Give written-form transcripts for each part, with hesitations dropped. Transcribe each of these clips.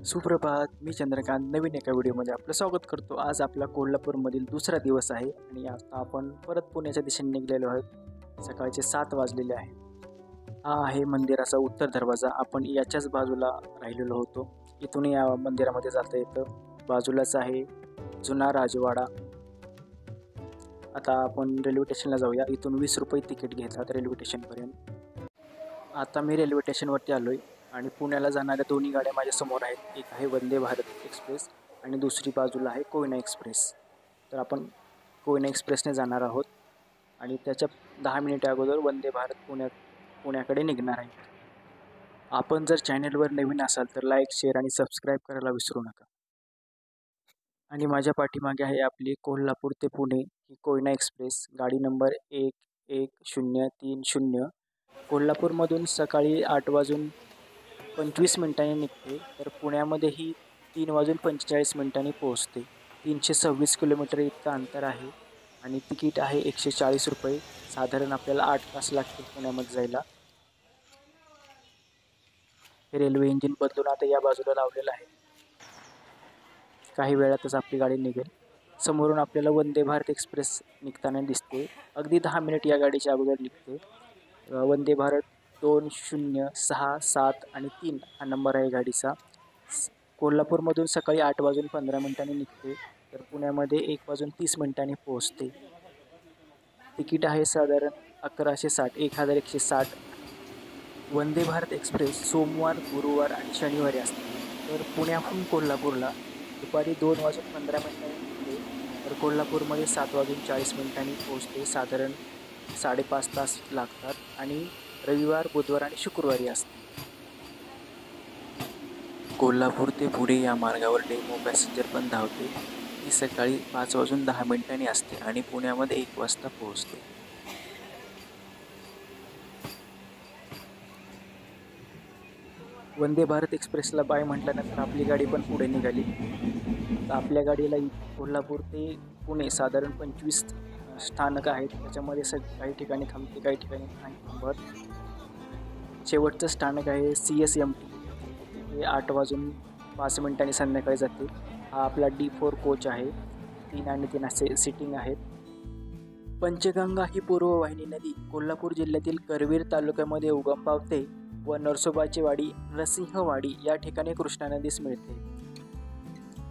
सुप्रभात. मी चंद्रकांत नवीन एका व्हिडिओमध्ये आपलं स्वागत करतो. आज आपला कोल्हापूरमधील दुसरा दिवस आहे आणि आता आपण परत पुण्याच्या दिशेने निघालेलो आहोत. सकाळचे 7 वाजलेले आहे. हा आहे मंदिराचा उत्तर दरवाजा. आपण याच्याच बाजूला राहिलेलो होतो. इथून या मंदिरामध्ये जाता येतं. बाजूलाच आहे जुना राजवाडा. आता आपण रेल्वे स्टेशनला जाऊया. इथून 20 रुपये तिकीट घेतात रेल्वे स्टेशनपर्यंत. आता मी रेल्वे स्टेशनवरती आलो आहे आणि पुण्याला जाणाऱ्या दोन्ही गाड्या माझ्यासमोर आहेत. एक आहे वंदे भारत एक्सप्रेस आणि दुसरी बाजूला आहे कोयना एक्सप्रेस. तर आपण कोयना एक्सप्रेसने जाणार आहोत आणि त्याच्या 10 मिनिटे अगोदर वंदे भारत पुण्याकडे निघणार आहे. आपण जर चॅनलवर नवीन असाल तर लाईक, शेअर आणि सबस्क्राईब करायला विसरू नका. आणि माझ्या पाठीमागे आहे आपली कोल्हापूर ते पुणे ही कोयना एक्सप्रेस. गाडी नंबर 11030. कोल्हापूरमधून सकाळी 8:25 निघते, तर पुण्यामध्येही 3:45 पोहोचते. 326 किलोमीटर इतकं अंतर आहे आणि तिकीट आहे 140 रुपये. साधारण आपल्याला 8 तास लागतील पुण्यामध्ये जायला. हे रेल्वे इंजिन बदलून आता या बाजूला लावलेलं आहे. काही वेळातच आपली गाडी निघेल. समोरून आपल्याला वंदे भारत एक्सप्रेस निघताना दिसते. अगदी 10 मिनिट या गाडीच्या अगोदर निघते. वंदे भारत 2067 आणि 3 हा नंबर आहे गाडीचा. कोल्हापूरमधून सकाळी 8:15 निघते, तर पुण्यामध्ये 1:30 पोहोचते. तिकीट आहे साधारण 1160 1160. वंदे भारत एक्सप्रेस सोमवार, गुरुवार आणि शनिवारी असते. तर पुण्याहून कोल्हापूरला दुपारी 2:15 निघते, तर कोल्हापूरमध्ये 7:40 पोहोचते. साधारण 5.5 तास लागतात आणि रविवार, बुधवार आणि शुक्रवारी असते. कोल्हापूर ते पुणे या मार्गावर डेमो पॅसेंजर पण धावते. ती सकाळी 5:10 असते आणि पुण्यामध्ये 1 वाजता पोहोचते. वंदे भारत एक्सप्रेसला बाय म्हटल्यानंतर आपली गाडी पण पुढे निघाली. आता आपल्या गाडीला कोल्हापूर ते पुणे साधारण 25 स्थानक आहेत. त्याच्यामध्ये काही ठिकाणी थांबते, काही ठिकाणी नाही थांबत. शेवटचं स्थानक आहे CSMT. हे 8:05 संध्याकाळी जाते. हा आपला D4 कोच आहे. 3 आणि 3 असे सीटिंग आहेत. पंचगंगा ही पूर्व वाहिनी नदी कोल्हापूर जिल्ह्यातील करवीर तालुक्यामध्ये उगम पावते व नरसोबाची वाडी, नरसिंहवाडी या ठिकाणी कृष्णा नदीस मिळते.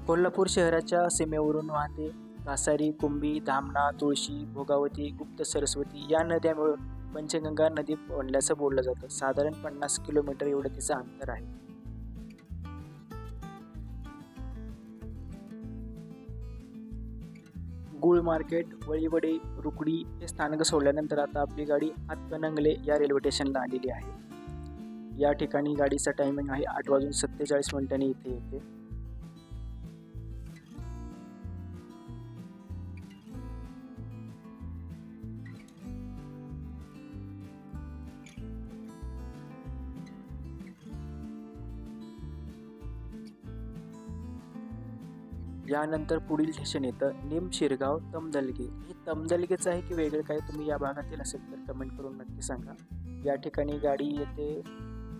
कोल्हापूर शहराच्या सीमेवरून वाहते. कासारी, कुंभी, धामणा, तुळशी, भोगावती, गुप्त, सरस्वती या नद्या मिळून पंचगंगा नदी बनल्याचं बोललं जातं. साधारण 50 किलोमीटर एवढं तिचं अंतर आहे. गुळ मार्केट, वळीवडे, रुकडी हे स्थानक सोडल्यानंतर आता आपली गाडी हातकणंगले या रेल्वे स्टेशनला आलेली आहे. या ठिकाणी गाडीचा टायमिंग आहे 8:47 इथे येते. यानंतर पुढील स्टेशन येतं निमशिरगाव तमदलगे. हे तमदलगेचं आहे की वेगळं काय, तुम्ही या भागातील असेल तर कमेंट करून नक्की सांगा. या ठिकाणी गाडी येते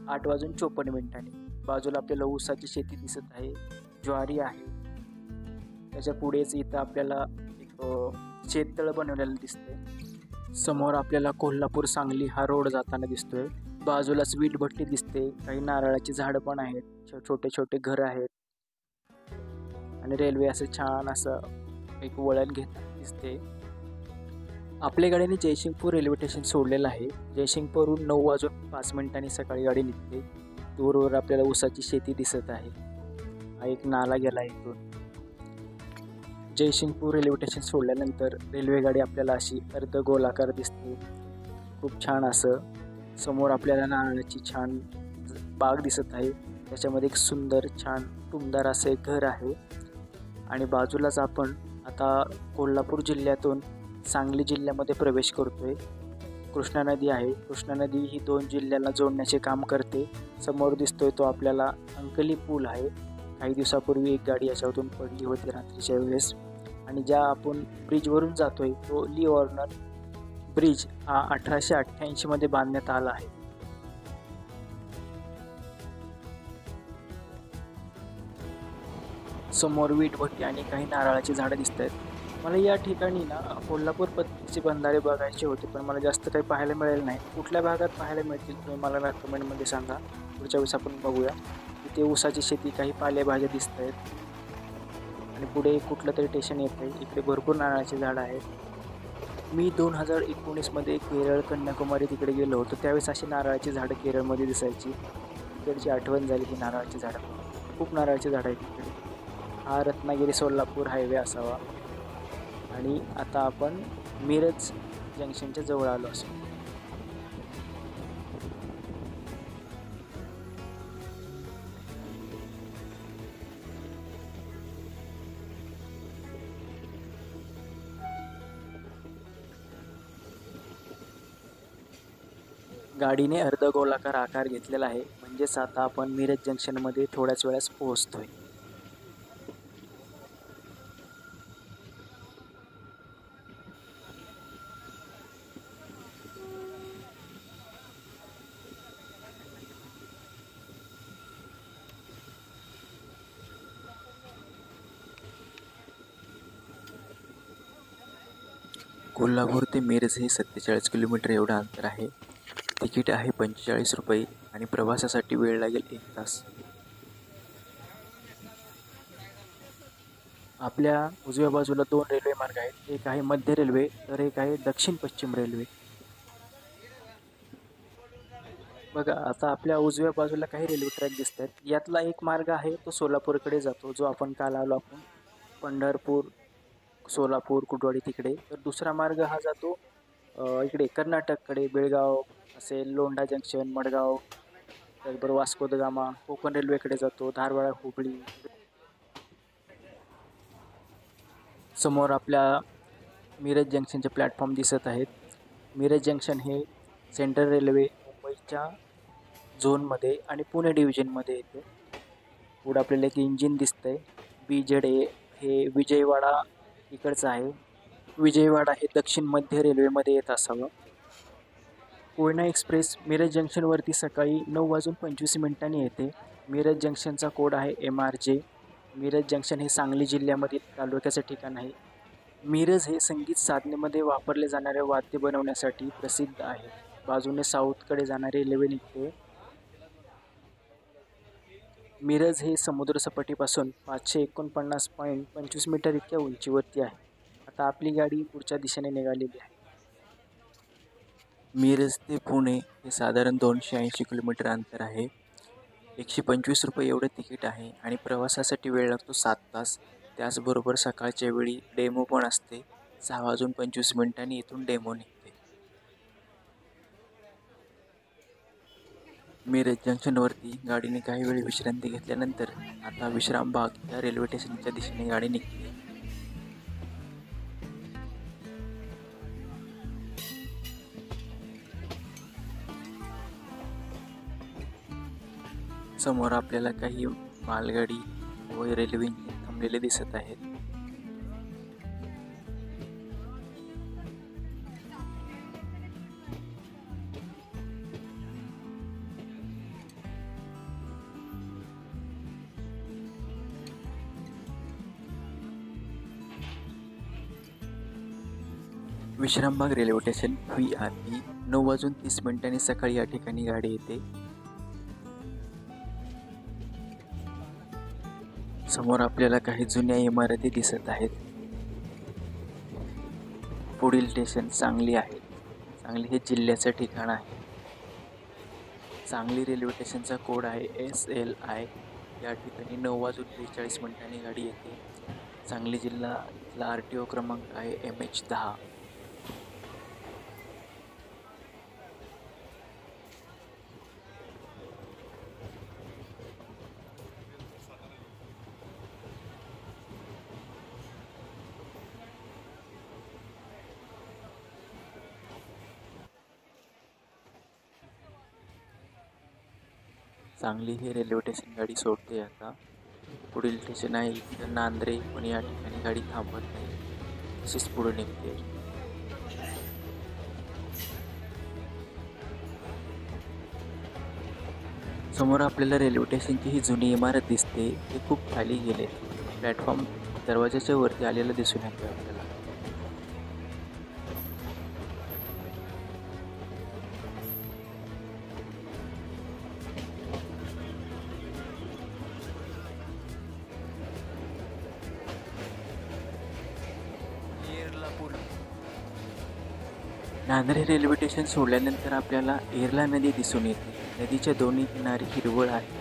8:54. बाजूला आपल्याला ऊसाची शेती दिसत आहे, ज्वारी आहे. त्याच्या पुढेच इथं आपल्याला एक शेततळ बनवलेलं दिसते. समोर आपल्याला कोल्हापूर सांगली हा रोड जाताना दिसतोय. बाजूलाच वीटभट्टी दिसते, काही नारळाची झाडं पण आहेत, छोटे छोटे घर आहेत आणि रेल्वे असं छान असं एक वळण घेत दिसते. आपल्या गाडीने जयसिंगपूर रेल्वे स्टेशन सोडलेलं आहे. जयसिंगपूरहून 9:05 सकाळी गाडी निघते. दूरवर आपल्याला ऊसाची शेती दिसत आहे. हा एक नाला गेला इथून. जयसिंगपूर रेल्वे स्टेशन सोडल्यानंतर रेल्वे गाडी आपल्याला अशी अर्धगोलाकार दिसते. खूप छान असं समोर आपल्याला नारळाची छान बाग दिसत आहे. त्याच्यामध्ये एक सुंदर छान टुमदार असे घर आहे आणि बाजूलाच आपण आता कोल्हापूर जिल्ह्यातून सांगली जिल्ह्यामध्ये प्रवेश करतोय. कृष्णा नदी आहे. कृष्णा नदी ही 2 जिल्ह्यांना जोडण्याचे काम करते. समोर दिसतोय तो आपल्याला अंकली पूल आहे. काही दिवसापूर्वी एक गाडी याच्यावरून पडली होती रात्रीच्या वेळेस. आणि ज्या आपण ब्रिजवरून जातोय तो ली वॉर्नर ब्रिज हा 1888 बांधण्यात आला आहे. समोर वीटभट्टी आणि काही नारळाची झाडं दिसत आहेत. मला या ठिकाणी ना कोल्हापूर पद्धतीचे बंधारे बघायचे होते, पण मला जास्त काही पाहायला मिळेल नाही. कुठल्या भागात पाहायला मिळतील तुम्ही मला कमेंटमध्ये सांगा. पुढच्या वेळेस आपण बघूया. इथे ऊसाची शेती, काही पालेभाज्या दिसत आहेत आणि पुढे कुठलं तरी स्टेशन येत आहे. इकडे भरपूर नारळाची झाडं आहेत. मी 2019मध्ये केरळ, कन्याकुमारी तिकडे गेलो होतो. त्यावेळेस अशी नारळाची झाडं केरळमध्ये दिसायची. तिकडची आठवण झाली की नारळाची झाडं, खूप नारळाची झाडं आहेत तिकडे. हा रत्नागिरी सोलापूर हायवे असावा. आणि आता आपण मिरज जंक्शनच्या जवळ आलो असो. गाडीने अर्धगोलाकार आकार घेतलेला आहे, म्हणजेच आता आपण मिरज जंक्शनमध्ये थोड्याच वेळास पोहोचतोय. कोल्हापूर ते मिरज हे 47 किलोमीटर एवढं अंतर आहे. तिकीट आहे 45 रुपये आणि प्रवासासाठी वेळ लागेल 1 तास. आपल्या उजव्या बाजूला 2 रेल्वे मार्ग आहेत. एक आहे मध्य रेल्वे, तर एक आहे दक्षिण पश्चिम रेल्वे. बघा, आता आपल्या उजव्या बाजूला काही रेल्वे ट्रॅक दिसत आहेत. यातला एक मार्ग आहे तो सोलापूरकडे जातो, जो आपण काल आलो आपण पंढरपूर, सोलापूर, कुटवाडी तिकडे. तर दुसरा मार्ग हा जातो इकडे कर्नाटककडे, बेळगाव असेल, लोंढा जंक्शन, मडगाव, त्याचबरोबर वास्को द गामा. कोकण रेल्वेकडे जातो, धारवाड, हुबळी. समोर आपल्या मिरज जंक्शनचे प्लॅटफॉर्म दिसत आहेत. मिरज जंक्शन हे सेंट्रल रेल्वे मुंबईच्या झोनमध्ये आणि पुणे डिव्हिजनमध्ये येते. पुढं आपल्याला एक इंजिन दिसतंय. BZA हे विजयवाडा इकडचं आहे. विजयवाडा हे दक्षिण मध्य रेल्वेमध्ये येत असावं. कोयना एक्सप्रेस मिरज जंक्शनवरती सकाळी 9:25 येते. मिरज जंक्शनचा कोड आहे MRJ. मिरज जंक्शन हे सांगली जिल्ह्यामधील तालुक्याचं ठिकाण आहे. मिरज हे संगीत साधनेमध्ये वापरले जाणारे वाद्य बनवण्यासाठी प्रसिद्ध आहे. बाजूने साऊथकडे जाणारी रेल्वे निघते. मिरज हे समुद्रसपाटीपासून 549.25 मीटर इतक्या उंचीवरती आहे. आता आपली गाडी पुढच्या दिशेने निघालेली आहे. मिरज ते पुणे हे साधारण 280 किलोमीटर अंतर आहे. 125 रुपये एवढं तिकीट आहे आणि प्रवासासाठी वेळ लागतो 7 तास. त्याचबरोबर सकाळच्या वेळी डेमो पण असते. 6:25 इथून डेमो निघते. मिरज जंक्शनवरती गाडीने काही वेळ विश्रांती घेतल्यानंतर आता विश्रामबाग या रेल्वे स्टेशनच्या दिशेने गाडी निघते. समोर आपल्याला काही मालगाडी व रेल्वे थांबलेले दिसत आहेत. विश्रामबाग रेल्वे स्टेशन VRE 9:30 सकाळी या ठिकाणी गाडी येते. समोर आपल्याला काही जुन्या इमारती दिसत आहेत. पुढील स्टेशन सांगली आहे. सांगली हे जिल्ह्याचं ठिकाण आहे. सांगली रेल्वे स्टेशनचा कोड आहे SLI. या ठिकाणी 9:43 गाडी येते. सांगली जिल्ह्यातला RTO क्रमांक आहे MH10. सांगली हे रेल्वे स्टेशन गाडी सोडते. आता पुढील स्टेशन आहे इथं नांद्रे, पण या ठिकाणी गाडी थांबत नाही, तशीच पुढे निघते. समोर आपल्याला रेल्वे स्टेशनची ही जुनी इमारत दिसते. ते खूप खाली गेले. प्लॅटफॉर्म दरवाजाच्या वरती आलेला दिसून येतोय आपल्याला. नांद्रे रेल्वे स्टेशन सोडल्यानंतर आपल्याला येरला नदी दिसून येते. नदीच्या दोन्ही किनारी हिरवळ आहे.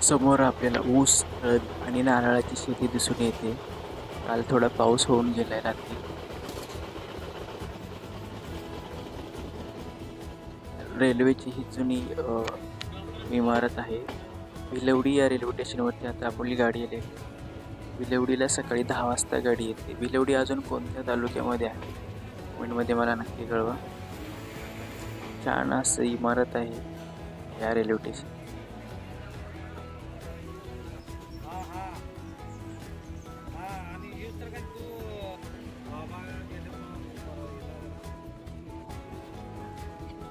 समोर आपल्याला ऊस, हळद आणि नारळाची शेती दिसून येते. काल थोडा पाऊस होऊन गेलाय रात्री. रेल्वेची ही जुनी इमारत आहे. भिलवडी या रेल्वे स्टेशनवरती आता आपली गाडी आली आहे. भिलवडीला सकाळी 10 वाजता गाडी येते. भिलवडी अजून कोणत्या तालुक्यामध्ये आहे कमेंटमध्ये मला नक्की कळवा. छान असं इमारत आहे या रेल्वे स्टेशन.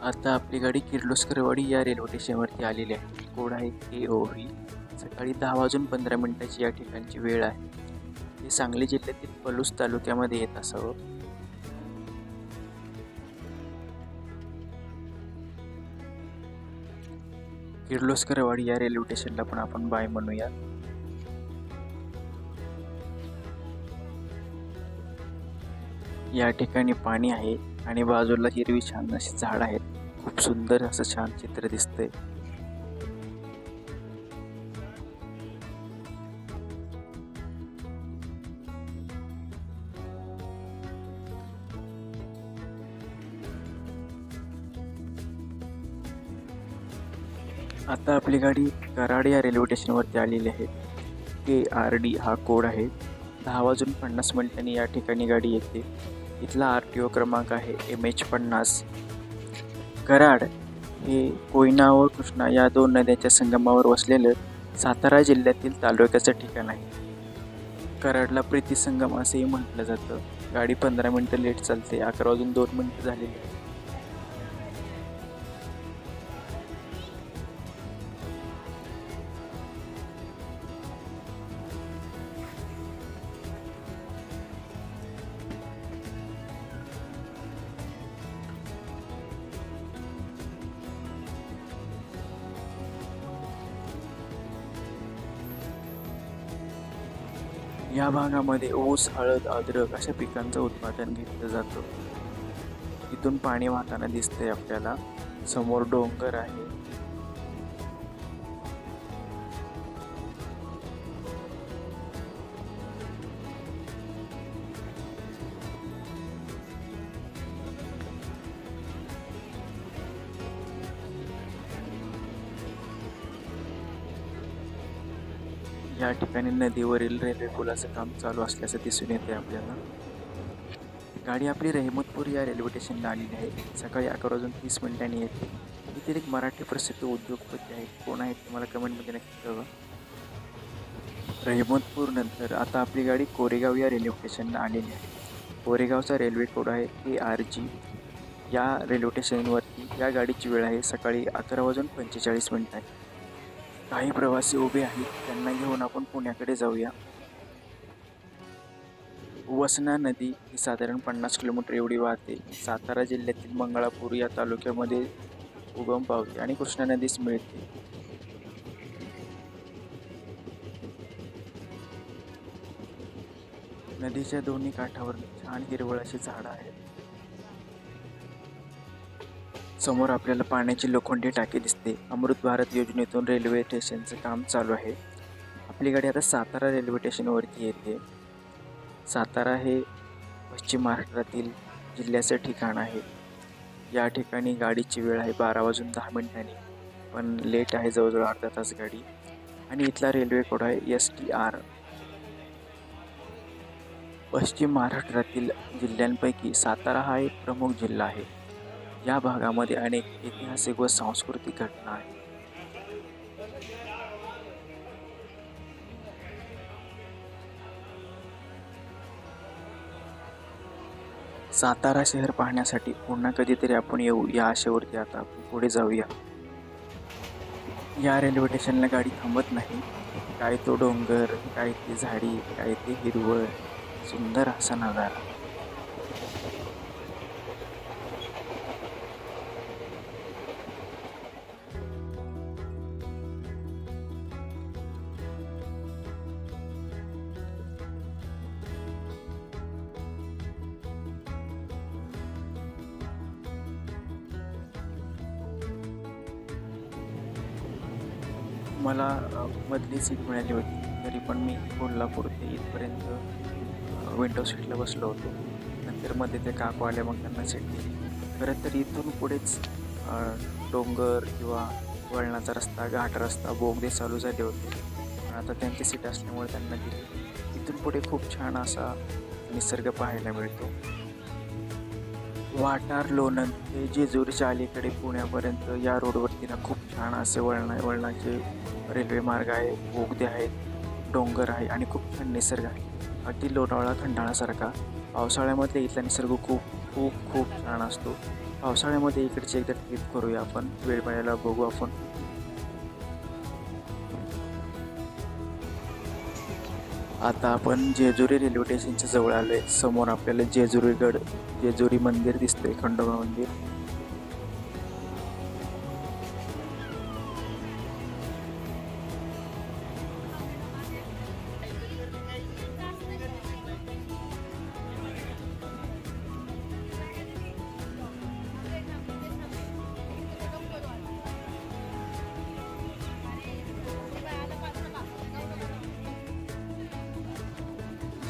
आता आपली गाडी किर्लोस्करवाडी या रेल्वे स्टेशनवरती आलेली आहे. कोड आहे KOV. सकाळी 10:15 या ठिकाणची वेळ आहे. हे सांगली जिल्ह्यातील पलूस तालुक्यामध्ये येत असावं. किर्लोस्करवाडी या रेल्वे स्टेशनला पण आपण बाय म्हणूया. या ठिकाणी पाणी आहे आणि बाजूला हिरवी छान अशी झाड आहेत. खूप सुंदर असं छान चित्र दिसतंय. आता आपली गाडी कराड या रेल्वे स्टेशनवरती आलेली आहे. KRD हा कोड आहे. 10:50 या ठिकाणी गाडी येते. इथला RTO क्रमांक आहे MH50. कराड हे कोयना व कृष्णा या 2 नद्यांच्या संगमावर वसलेलं सातारा जिल्ह्यातील तालुक्याचं ठिकाण आहे. कराडला प्रीती संगम असेही म्हटलं जातं. गाडी 15 मिनिटं लेट चालते. 11:02 झालेली. या भागामध्ये ऊस, हळद, अद्रक अशा पिकांचं उत्पादन घेतलं जातं. इथून पाणी वाहताना दिसतंय आपल्याला. समोर डोंगर आहे. या ठिकाणी नदीवरील रेल्वे पुलाचं काम चालू असल्याचं दिसून येते आपल्याला. गाडी आपली रहमतपूर या रेल्वे स्टेशनला आलेली आहे. सकाळी 11:30 येते. इथे एक मराठी प्रसिद्ध उद्योगपती आहेत. कोण आहेत तुम्हाला कमेंटमध्ये नक्की कळवा. रहमतपूर नंतर आता आपली गाडी कोरेगाव या रेल्वे स्टेशनला आलेली आहे. कोरेगावचा रेल्वे कोड आहे KRG. या रेल्वे स्टेशनवरती या गाडीची वेळ आहे सकाळी 11:45 आहे. काही प्रवासी उभे आहेत. त्यांना घेऊन आपण पुण्याकडे जाऊया. वसना नदी ही साधारण 50 किलोमीटर एवढी वाहते. सातारा जिल्ह्यातील मंगळापूर या तालुक्यामध्ये उगम पावते आणि कृष्णा नदीस मिळते. नदीच्या दोन्ही काठावर छान हिरवळ अशी झाडं आहेत. समोर आपल्याला पाण्याची लोखंडी टाकी दिसते. अमृत भारत योजनेतून रेल्वे स्टेशनचं काम चालू आहे. आपली गाडी आता सातारा रेल्वे स्टेशनवरती येते. सातारा हे पश्चिम महाराष्ट्रातील जिल्ह्याचं ठिकाण आहे. या ठिकाणी गाडीची वेळ आहे 12:10 पण लेट आहे जवळजवळ अर्धा तास गाडी. आणि इथला रेल्वे कोड आहे STR. पश्चिम महाराष्ट्रातील जिल्ह्यांपैकी सातारा हा एक प्रमुख जिल्हा आहे. या भागामध्ये अनेक ऐतिहासिक व सांस्कृतिक घटना आहेत. सातारा शहर पाहण्यासाठी पुन्हा कधीतरी आपण येऊ या आशेवरती आता पुढे जाऊया. या रेल्वे स्टेशनला गाडी थांबत नाही. काय तो डोंगर, काय ती झाडी, काय ते हिरवळ, सुंदर असा नजारा. मला मधली सीट मिळाली होती, तरी पण मी कोल्हापूर ते इथपर्यंत विंडो सीटला बसलो होतो. नंतर मध्ये ते काकू आले, मग त्यांना सीट दिली. खरं तर इथून पुढेच डोंगर किंवा वळणाचा रस्ता, घाट रस्ता, बोगदे चालू झाले होते, पण आता त्यांची सीट असल्यामुळे त्यांना दिली. इथून पुढे खूप छान असा निसर्ग पाहायला मिळतो. वाटार, लोणंद ते जेजुरीच्या अलीकडे पुण्यापर्यंत या रोडवरती ना खूप छान असे वळणाचे रेल्वे मार्ग आहे, बोगदे आहेत, डोंगर आहे आणि खूप छान निसर्ग आहे. अगदी लोणावळा खंडाळासारखा. पावसाळ्यामध्ये इथला निसर्ग खूप खूप खूप छान असतो. पावसाळ्यामध्ये इकडची एकदा ट्रिप करूया आपण, वेळ मिळायला बघू आपण. आता आपण जेजुरी रेल्वे स्टेशनच्या जवळ आलो आहे. समोर आपल्याला जेजुरी मंदिर दिसतंय, खंडोबा मंदिर.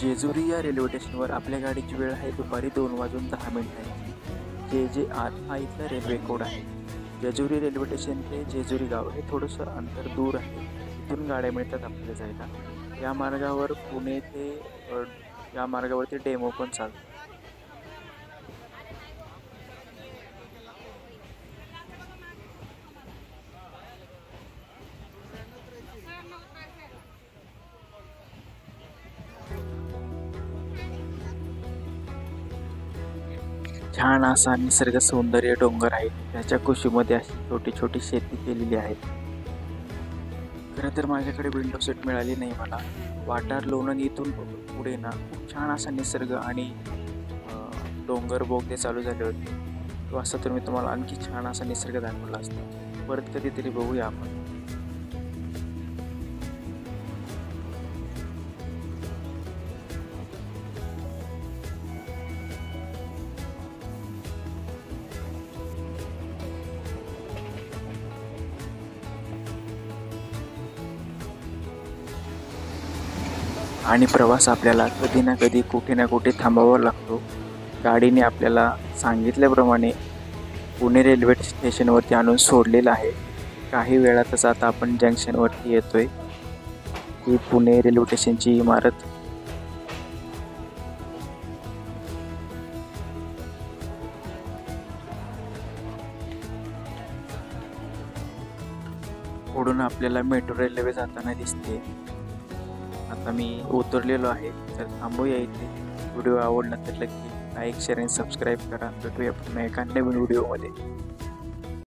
जेजुरी या रेल्वे स्टेशनवर आपल्या गाडीची वेळ आहे दुपारी 2:10 जे हा इथला रेल्वे कोड आहे. जेजुरी रेल्वे स्टेशन ते जेजुरी गाव हे थोडंसं अंतर दूर आहे. इथून गाड्या मिळतात आपल्याला जायला. या मार्गावर पुणे ते या मार्गावरती डेमो पण चालतो. छान असा निसर्ग सौंदर्य, डोंगर आहे, त्याच्या कुशीमध्ये अशी छोटी छोटी शेती केलेली आहे. खरं तर माझ्याकडे विंडो सीट मिळाली नाही मला. वाटार, लोणंद इथून पुढे ना खूप छान असा निसर्ग आणि डोंगर, बोगदे चालू झाले होते. तो असं तर मी तुम्हाला आणखी छान असा निसर्ग दाखवला असता. परत कधीतरी बघूया आपण. आणि प्रवास आपल्याला कधी ना कधी, कुठे ना कुठे थांबावा लागतो. गाडीने आपल्याला सांगितल्याप्रमाणे पुणे रेल्वे स्टेशनवरती आणून सोडलेलं आहे. काही वेळातच आता आपण जंक्शनवरती येतोय. ही पुणे रेल्वे स्टेशनची इमारत. पुढून आपल्याला मेट्रो रेल्वे जाताना दिसते. आता मी उतरलेलो आहे, तर थांबूया इथे. व्हिडिओ आवडला तर नक्की लाईक, शेअर आणि सबस्क्राईब करा. भेटूया पुन्हा एका नवीन व्हिडिओमध्ये.